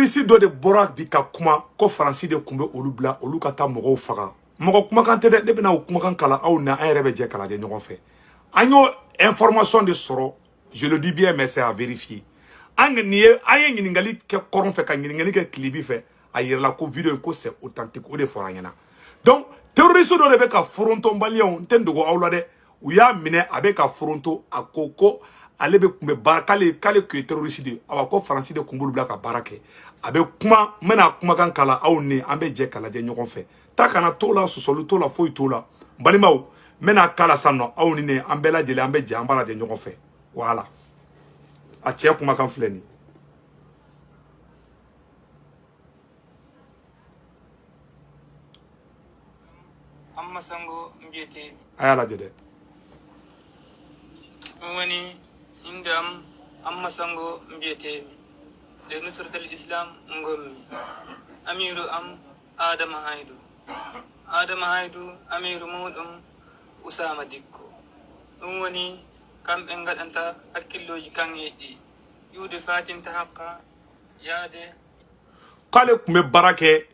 terroriste dɔ de bɔra bi ka kuma ko faransi de tun bɛ olu bila olu ka taa mɔgɔw faga mɔgɔ kumakan tɛ dɛ ne bɛna o kumakan kalan aw na an yɛrɛ bɛ jɛ kala kɛ ɲɔgɔn fɛ an y'o information de sɔrɔ je le dis bien mais c'est à vérifier an ye ɲininkali kɛ kɔrɔn fɛ ka ɲininkali kɛ tilibi fɛ a yirala ko video ko c'est authentique o de fɔra an ɲɛna donc terroriste dɔ de bɛ ka foronto maliyɛnw n tɛ dogo aw la dɛ u y'a minɛ a bɛ ka foronto a ko ale bɛ kun bɛ baara k'ale kun ye terroriste de awa ko faransi de kun b'olu bila ka baara kɛ a bɛ kuma n bɛna kumakan kalan aw ni an bɛ jɛ ka lajɛ ɲɔgɔn fɛ taa kana t'o la sɔsɔli t'o la foyi t'o la balimaw n bɛna kala san nɔ aw ni ne an bɛɛ lajɛlen an bɛ jɛ an b'a lajɛ ɲɔgɔn fɛ voilà a cɛ kumakan filɛ nin amma sango mbiyete a y'a lajɛ dɛ woni indam amma sango mbiyetemi le nusratal islam ngommi amiru am adama haydu amiru muɗum usama dikko ɗum woni kamɓe gaɗanta hakkilloji kanŋeji yude fatinta haqqa yaade k'ale kun bɛ baara kɛ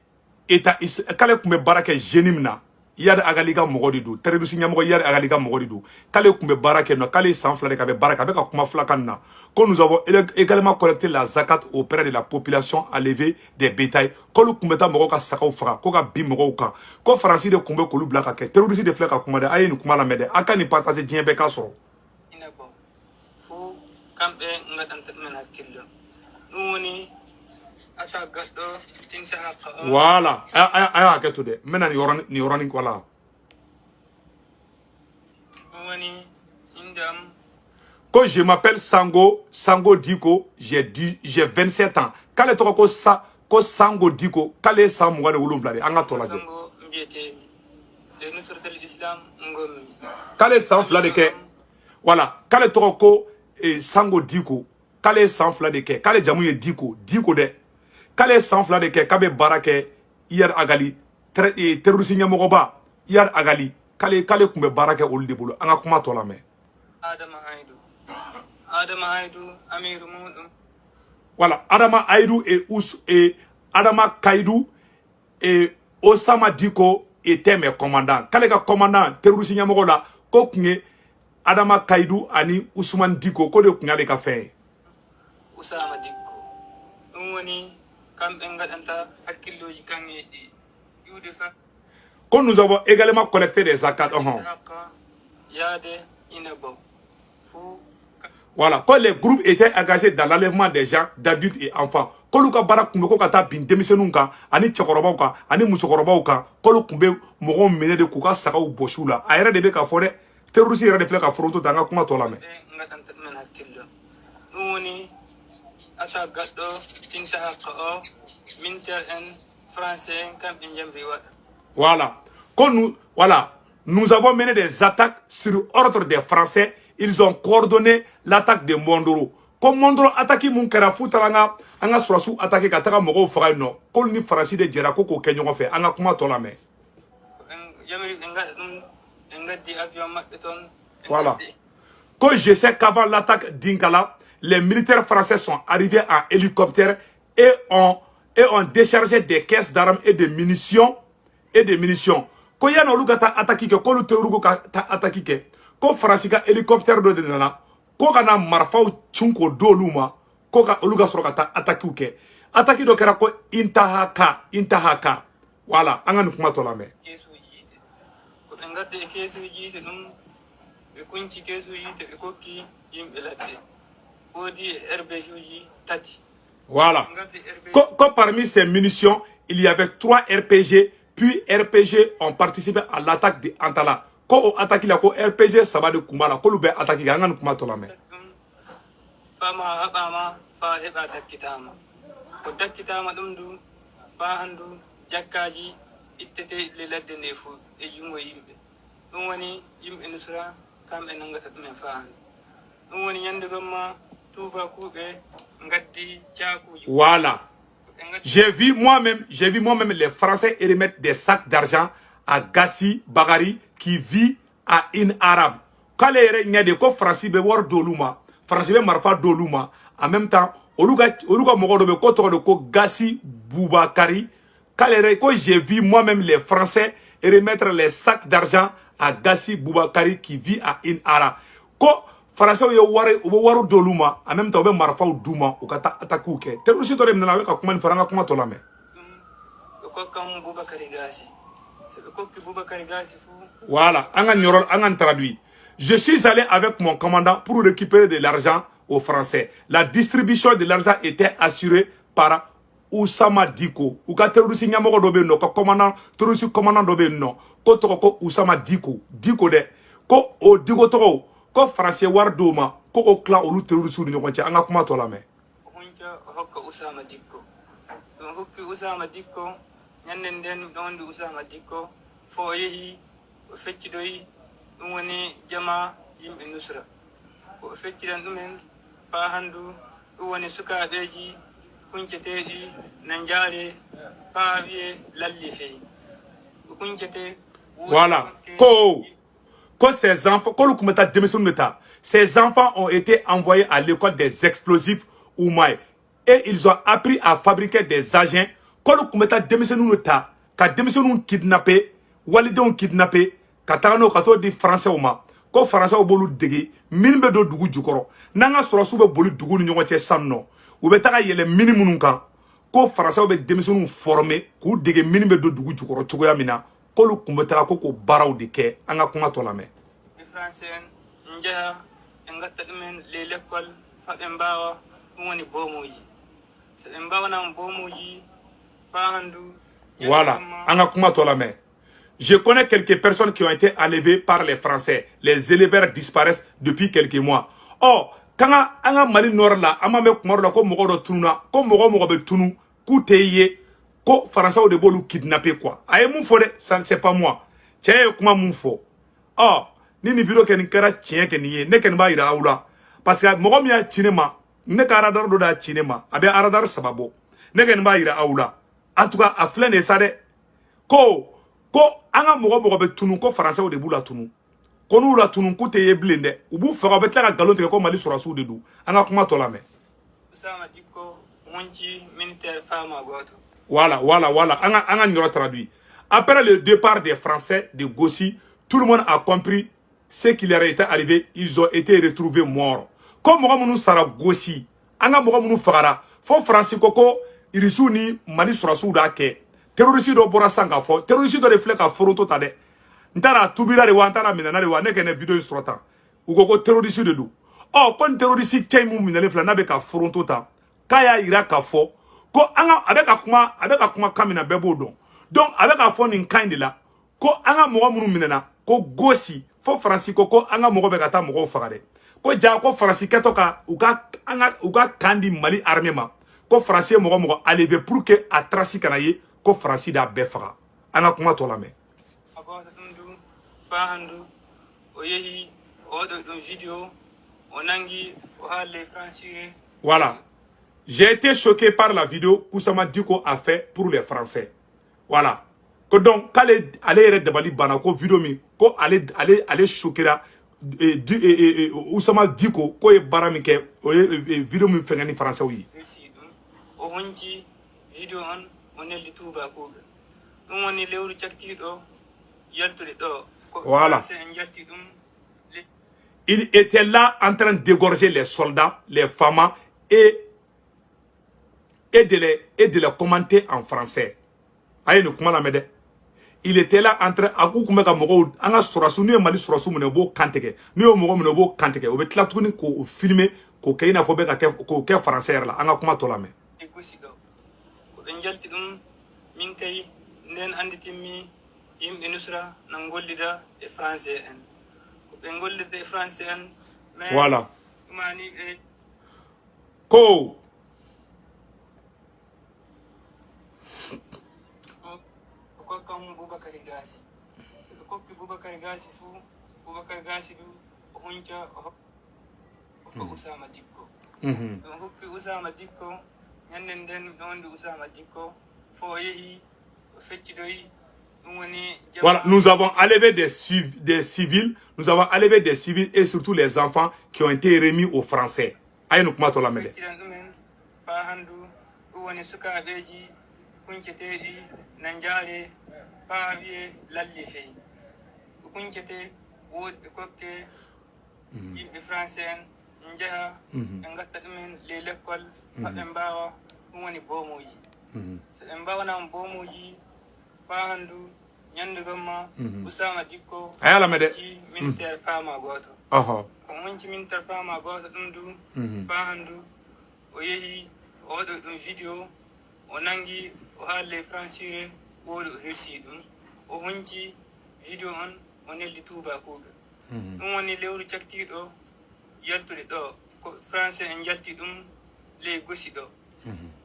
k'ale kun bɛ baara kɛ génie min na Yad Agali ka mɔgɔ de don terroriste ɲɛmɔgɔ Yad Agali ka mɔgɔ de don k'ale kun bɛ baara kɛ nɔ k'ale san fila de ka bɛ baara kɛ a bɛ ka kuma filakan na ko nous avons également collecté la zakat auprès de la population à lever des bétails k'olu kun bɛ taa mɔgɔw ka sagaw faga ko ka bin mɔgɔw kan ko faransi de kun bɛ k'olu bila ka kɛ terroriste de filɛ ka kuma dɛ a ye nin kuma lamɛn dɛ a ka nin partager diɲɛ bɛɛ k'a sɔrɔ ina bo fo kamɓe gaɗanta ɗumen hakkillo ɗum woni ata gaɗɗo tinta haqqa o voilà aya hakɛ to dɛ n bɛna nin yɔrɔnin voilà ɗum woni indam ko je m'appelle Sango Diko j'ai 27 ans k'ale tɔgɔ ko Sango Diko k'ale ye san 27 de an ka tɔ lajɛ sango mbiyetemi le nusratal islam ngommi k'ale san 2 de kɛ voilà k'ale tɔgɔ ko Sango Diko k'ale ye san 2 de kɛ k'ale jamu ye Diko dɛ k'ale ye san 2 de kɛ k'a bɛ baara kɛ Yad Agali terroriste ɲɛmɔgɔba Yad Agali k'ale kun bɛ baara kɛ olu de bolo an ka kuma tɔ lamɛn adama haydu amiru muɗum voilà Adama Haydou et Adama Kaïdou et Osama Diko étaient mes commandants k'ale ka commandant terroriste ɲɛmɔgɔ la ko kun ye Adama Kaïdou ani Ousmane Diko ko de kun y'ale ka fɛn ye usama dikko ɗum woni kamɓe gaɗanta hakkilloji kanŋeji yude fa ko nous avons également collecté des zakat haqqa yaade ina bo fo voilà quand les groupes étaient engagés dans l'enlèvement des gens d'adultes et enfants k'olu ka baara kun bɛ ko ka taa bin denmisɛnninw kan ani cɛkɔrɔbaw kan ani musokɔrɔbaw kan k'olu kun bɛ mɔgɔw minɛ de k'u ka sagaw bɔsi u la a yɛrɛ de bɛ ka fɔ dɛ terroriste yɛrɛ de filɛ ka foronto ta an ka kuma tɔ lamɛn gaɗanta ɗumen hakkillo ɗum woni ata gaɗɗo tinta haqqa o minter en français en kamɓe jamri waɗa voilà nous avons mené des attaques sur ordre des Français ils ont coordonné l'attaque de Mondoro ko Mondoro attaque mun kɛra fu taara an ka sɔrɔsiw attaque ka taga mɔgɔw faga yen nɔ k'olu ni faransi de jɛra ko k'o kɛ ɲɔgɔn fɛ an ka kuma tɔ lamɛn jamri ɓe gaɗa ɗum ɓe gaddi avion maɓɓe toon voilà que je sais qu'avant l'attaque d'Inkala les militaires français sont arrivés en hélicoptère et ont déchargé des caisses d'armes et de munitions ko yana olu ka taa attaque kɛ k'olu tɛ olu ka taa attaque kɛ ko faransi ka hélicoptère dɔ de nana ko ka na marifaw cun k'o di olu ma ko ka olu ka sɔrɔ ka taa attaque kɛ attaque dɔ kɛra ko Intahaka voilà an ka nin kuma tɔ lamɛn ko ɓe gaddi e keesuji yite ɗum ɓe kunci keesuji yite ɓe kokki yimɓe ladde woodi RBG uji tati voilà que parmi ces munitions il y avait 3 RPG puis RPG ont participé à l'attaque de Antala ko o attaque la ko RPG saba de kumbala ko lu be attaque ga ngani kuma to la me fama haɓama fa heɓa dakkitama ko dakkitama ɗum du fa handu jakkaji ittete le ladde nde fo e jungo yimɓe ɗum woni yimɓe nusra kamɓe nangata ɗumen fa handu ɗum woni ñande gomma tuuba kuuɓe gaddi caakuji voilà j'ai vu moi-même les Français remettre des sacs d'argent à Gassi Bagari qui vit à In Arabe k'ale yɛrɛ ɲɛ de ko faransi bɛ wari d'olu ma faransi bɛ marifa d'olu ma en même temps oluga mogo dobe ko to ko Gassi Boubakari kalere ko j'ai vu moi-même les Français remettre les sacs d'argent à Gassi Boubakari qui vit à Inara ko Français yo waru doluma en même temps be marfaw duma o kata ataku ke terroriste to dem na ka kuma ni faranga kuma to la me ko kam Boubakari Gassi c'est ko ki Boubakari Gassi fu voilà angan traduit. Je suis allé avec mon commandant pour récupérer de l'argent aux Français. La distribution de l'argent était assurée par Oussama Diko. Ou ka terroriste nyamogo dobe no ka commandant terroriste commandant dobe no ko to ko Oussama Diko Diko de ko o Diko to ko Français war doma ko ko kla olu terroriste ni ko ci anga kuma to la me hunja hokka Oussama Diko don hokki Oussama Diko nyanden den don Oussama Diko fo yehi fecci doyi dum woni jama yimbe nusra ko feccidan dumen fa handu dum woni sukaabeji kunceteedi na njaare fa wiye lalli fey kuncete voilà ces enfants ont été envoyés à l'école des explosifs Oumaï et ils ont appris à fabriquer des agents kolu kumeta demisenu ta ka demisenu kidnapper walidon kidnapper katano kato di français oma ko français bolu dege minbe do dugu jukoro nanga sorosu be boli dugu ni nyonche sanno u be taga yele minimum kan ko français be demisenu former ku dege minbe do dugu jukoro chogoya mina kolu kumbeta ko baraw de ke anga kuma to la me français nja ngata men le l'école fa be mbawa woni bomoji se be mbawa na bomoji fa handu voilà anga kuma to la me. Je connais quelques personnes qui ont été enlevées par les Français. Les éleveurs disparaissent depuis quelques mois. Oh, quand anga mali nord la, ama me kumaro la ko mogo do tununa, ko mogo be tunu, ku teye, ko Français o de bolu kidnapper quoi. Aye moun fo de, ça c'est pas moi. Tiens kuma moun fo. Oh, ni vidéo ken kara tien ken ye, ne ken ba ira aula. Parce que mogo mi a cinema, ne ka radar do da cinema, abe radar sababo. Ne ken ba ira aula. En tout cas, a flen e sa de ko anga mogo be tunu ko français o de bula tunu ko nu la tunu ko te yeblende u bu fa be tla galon te ko mali sura su de du anga kuma to la me Oussama Diko monti militaire fama goto voilà anga nyoro traduit. Après le départ des Français de Gossi, tout le monde a compris ce qui leur était arrivé. Ils ont été retrouvés morts. Comme mogo munu sara Gossi anga mogo munu fagara fo français ko irisu ni mali sura su da ke terroriste do bora sanga fo terroriste do reflect ka foronto ta de ntara tubira de wa ntara minana de wa ne kene video instrota ugo terroriste de do oh kon terroriste chaimu minale fla na be ka foronto ta kaya ira ka fo ko anga abeka kuma kamina bebo don donc abeka fo nin kind la ko anga mogo munu minana ko Gossi fo franci ko anga mogo be ka ta mogo fagade ko ja ko franci keto ka uga kandi mali armée ma ko français mogo enlevé pour que a traci kanaye ko Franci da befaga anga kuma to la me agosa dundu fa handu o yehi o do vidéo o nangi o halle Franci. Voilà, j'ai été choqué par la vidéo qu'Oussama Diko a fait pour les Français. Voilà, que donc quand allez de bali bana ko vidéo mi ko allez choquer là Oussama Diko ko e barami ke vidéo mi fengani français wi o honji vidéo on nelli touba ko dum woni lewru ciaktido yaltude do voilà il était là en train d'égorger les soldats, les femmes et de les commenter en français. Aïe ne comment la mede. Il était là en train à kuma ka mogo anga sorasu ni mali sorasu mo bo kanteke ni o mogo mo bo kanteke o betla tuni ko filmer ko kayina fo be ka ko ke français la anga kuma to la me. En jalti dum min kay nden anditimi yimbe nusra na gollida e français en ko be gollida e français en mais voilà mani e ko kam Boubakari Gassi ko ki Boubakari Gassi fu Boubakari Gassi du hunja o Oussama Diko ko ki Oussama Diko nyanden den don Oussama Diko fo yehi fecci doyi dum woni voilà, nous avons enlevé des civils, nous avons enlevé des civils et surtout les enfants qui ont été remis aux Français. ayno kuma to lamede fa handu woni sukaɓeji kunceteɗi na jaare fa wiye lalli fey kuncete woɗɓe kokke yimɓe français en jaha ɓe gatta ɗumen les l'école haɓe mbawa ɗum woni bomuji so ɓe mbawanama bomuji fa handu ñande gomma Usama Dicko ci militaire fama goto ko hunci militaire fama goto ɗum du fa handu o yeehi o waɗo ɗum vidéo o nangi o haalle francire woɗo o hersi ɗum o hunci vidéo on o nelli tubakuɓe ɗum woni lewru caktiɗo yaltude ɗo ko français en jalti ɗum ley gosi ɗo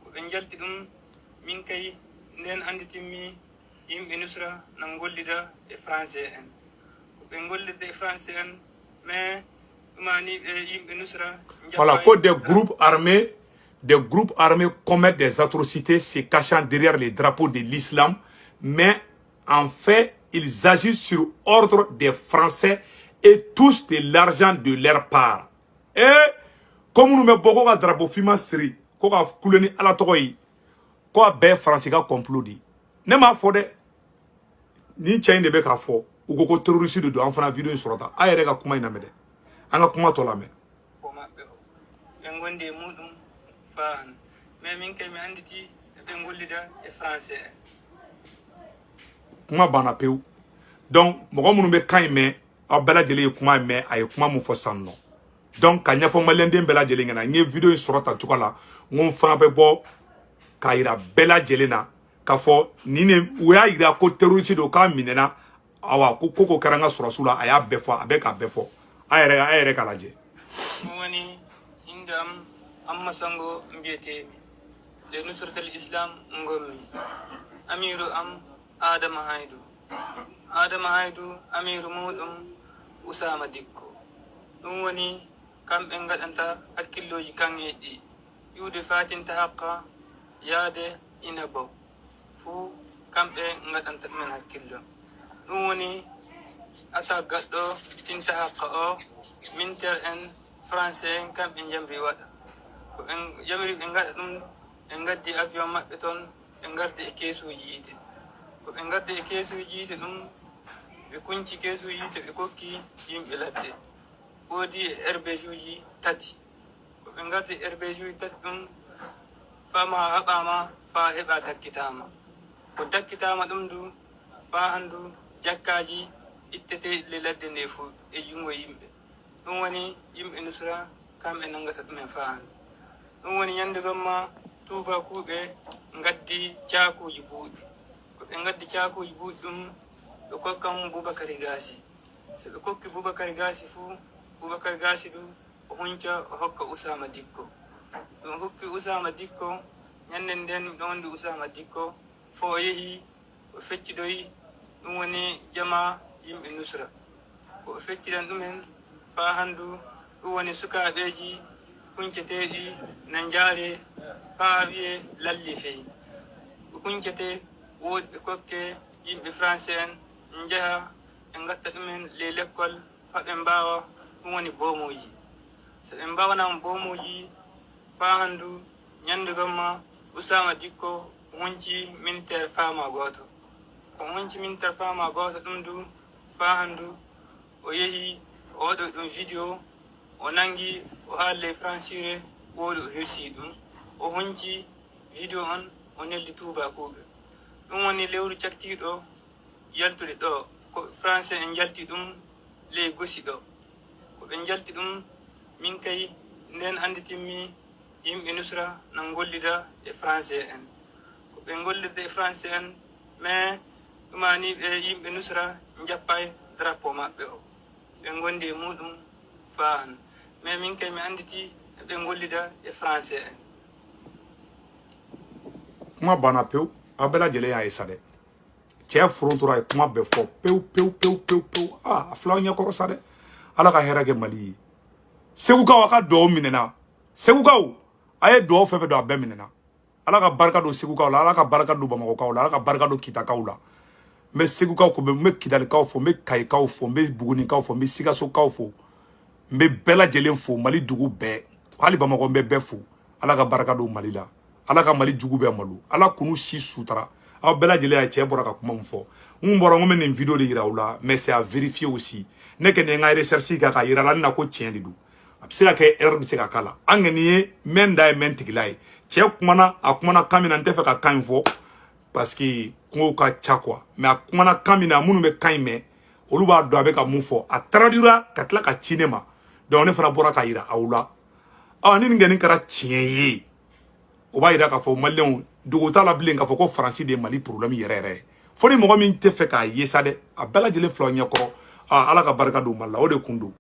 ko ɓe jalti ɗum min kay nden anditinmi yimɓe nusra nan gollida e français en ko ɓe gollida e français en mais ɗumani ɓe yimɓe nusra voilà ko des groupes armés commettent des atrocités se cachant derrière les drapeaux de l'islam, mais en fait ils agissent sur ordre des Français et touchent de l'argent de leur part. Et comme nous mettons beaucoup de drapeaux fima sri, ko ka kuleni ala tokoyi, ko be Français ka complot di. Ne ma fode ni chain de be ka fo, ou ko terroriste de do en fana vidéo sorota. Ayere ka kuma ina mede. Anga kuma to la me. Ngonde mudum fan. Mais min kay mi anditi be ngollida e français. Kuma bana pew. Donc mogo munu be kan me abela jele kuma me ay kuma mu fo sanno. Donc kanya fo malende bela jele ngana nge vidéo sorota tukola ngon fana be bo kaira bela jele na ka fo nine uya ira ko terroriste do ka minena awa ko koko karanga surasula aya befo abeka befo ayere kala je woni indam amma sango mbiyetemi le nusratul islam ngommi amiru am adama haydu amiru mudum Usama Dicko dum woni kamɓe ngaɗanta hakkilloji kanŋeji yude fatinta haqqa yaade ina bo fu kamɓe ngaɗanta ɗumen hakkillo ɗum woni ata gaɗɗo tinta haqqa o militaire en français en kamɓe jamri waɗa ko ɓe jamri ɓe ngaɗa ɗum ɓe gaddi avion maɓɓe toon ɓe gardi e keesuji yiite ko ɓe gardi e keesuji yiite ɗum ɓe kunci keesuji yiite ɓe kokki yimɓe ladde woodi RBG uji tati ko ɓe gardi RBG uji tati ɗum fama haɓama fa heɓa dakkitama ko dakkitama ɗum du fa handu jakkaji ittete le ladde nde fo e jungo yimɓe ɗum woni yimɓe nusra kamɓe nangata ɗumen fa handu ɗum woni ñande gomma tubakuɓe gaddi caakuji buuɗi ko ɓe gaddi caakuji buuɗi ɗum ɓe kokkam Boubakary Gassi so ɓe kokki Boubakary Gassi fuu Boubakary Gassi ɗum o hunca o hokka Usama Dicko ɗum hokki Usama Dicko ñande nden miɗo wondi Usama Dicko fo o yeehi o feccidoyi ɗum woni jama yimɓe nusra ko o feccidan ɗumen fa handu ɗum woni sukaɓeji kunceteɗi na jaare fa wiye lalli fey ko kuncete woɗɓe kokke yimɓe français en jaha ɓe gatta ɗumen les l'école fa ɓe mbawa ɗum woni bomuji so ɓe mbawanama bomuji fa handu ñande gomma Usama Dicko hunci militaire fama goto ko hunci militaire fama goto ɗum du fa handu o yeehi o waɗo ɗum vidéo o nangi o haalle francire woɗo o hersi ɗum o hunci vidéo on o nelli tubakuɓe ɗum woni lewru caktiɗo yaltude ɗo ko français en jalti ɗum ley gosi ɗo ko ɓe jalti ɗum min kay nden anditinmi yimɓe nusra nan gollida e français en ko ɓe gollida e français en mais ɗumani ɓe yimɓe nusra jappay drapeau maɓɓe o ɓe gondi e muɗum faan mais min kay mi anditi ɓe gollida e français en kuma bana pew abela jele ya isade che frontura e kuma be fo pew ah afla nya ko sade ala ka hera ke mali seguka waka do minena seguka aye do fefe do abbe minena ala ka barka do seguka ala ka barka do bamako ka ala ka barka do kita ka me seguka ko be me kidal ka fo me kai ka fo me buguni ka fo me sigaso ka fo me bela jele fo mali dugu be hali Bamako bɛ bɛɛ fo Ala ka baraka don Mali la Ala ka Mali jugu bɛɛ malo Ala kunu si sutara aw bɛɛ lajɛlen cɛ bɔra ka kuma min fɔ n bɔra n bɛ nin vidéo de yira aw la mais c'est à vérifier aussi ne kɛ nin ka recherche kɛ ka yira la na ko tiɲɛ de don a bɛ se ka kɛ erreur bɛ se ka k'a la an kɔni ye mɛn da ye mɛn tigila ye cɛ kumana a kumana kan min na n tɛ fɛ ka kan in fɔ parce que kungo ka ca quoi mais a kumana kan min na minnu bɛ kan in mɛn olu b'a dɔn a bɛ ka mun fɔ a traduira ka tila ka ci ne ma donc ne fana bɔra ka yira aw la ni nin kɛnin kɛra tiɲɛ ye o b'a yira k'a fɔ maliyɛnw dogo t'a la bilen k'a fɔ ko faransi de ye Mali problème yɛrɛ yɛrɛ ye fo ni mɔgɔ min tɛ fɛ k'a ye sa dɛ a bɛɛ lajɛlen filɛ aw ɲɛkɔrɔ Ala ka barika don Mali la o de kun don